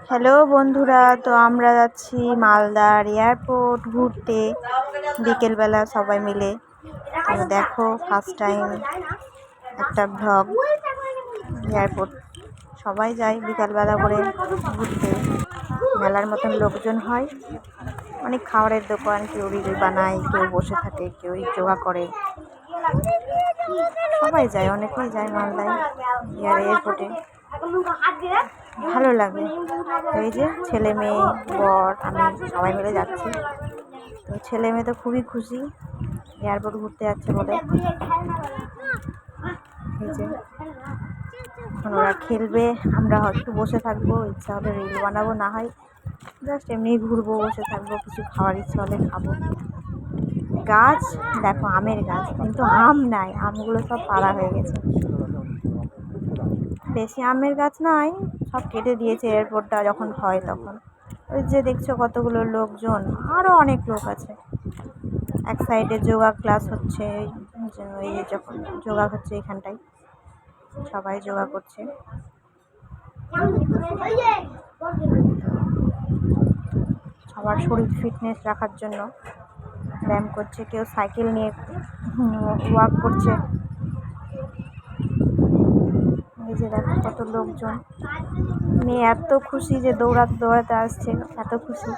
Hello বন্ধুরা, তো আমরা যাচ্ছি মালদার এয়ারপোর্ট ঘুরতে বিকেলবেলা সবাই মিলে। তো দেখো, ফার্স্ট টাইম একটা ভ্লগ। এয়ারপোর্ট সবাই যায় বিকালবেলা করে ঘুরতে। মেলার মতন লোকজন হয়, অনেক খাবারের দোকান, কেউ রিল বানায়, কেউ বসে থাকে, কেউ যোগা করে। সবাই যায়, অনেকেই যায় মালদায় এয়ারপোর্টে। ভালো লাগে। এই যে ছেলে মেয়ে বর আমি সবাই মিলে যাচ্ছি। তো ছেলে মেয়ে তো খুবই খুশি এয়ারপোর্ট ঘুরতে যাচ্ছে বলে। এই যে এখন ওরা খেলবে, আমরা হয়তো বসে থাকবো, ইচ্ছা হলে রিল বানাবো, না হয় জাস্ট এমনি ঘুরবো, বসে থাকবো, কিছু খাওয়ার ইচ্ছা হলে খাবো। গাছ দেখো, আমের গাছ, কিন্তু আম নাই, আমগুলো সব পাড়া হয়ে গেছে। বেশি আমের গাছ নয়, সব কেটে দিয়েছে এয়ারপোর্টটা যখন হয় তখন। ওই যে দেখছো কতগুলো লোকজন, আরও অনেক লোক আছে। এক সাইডে যোগা ক্লাস হচ্ছে, এই যখন যোগা হচ্ছে এখানটায় সবাই যোগা করছে। সবার শরীর ফিটনেস রাখার জন্য ব্যায়াম করছে, কেউ সাইকেল নিয়ে ওয়াক করছে। এই যে দেখো কত লোকজন। মেয়ে এত খুশি যে দৌড়াতে দৌড়াতে আসছে, এত খুশি।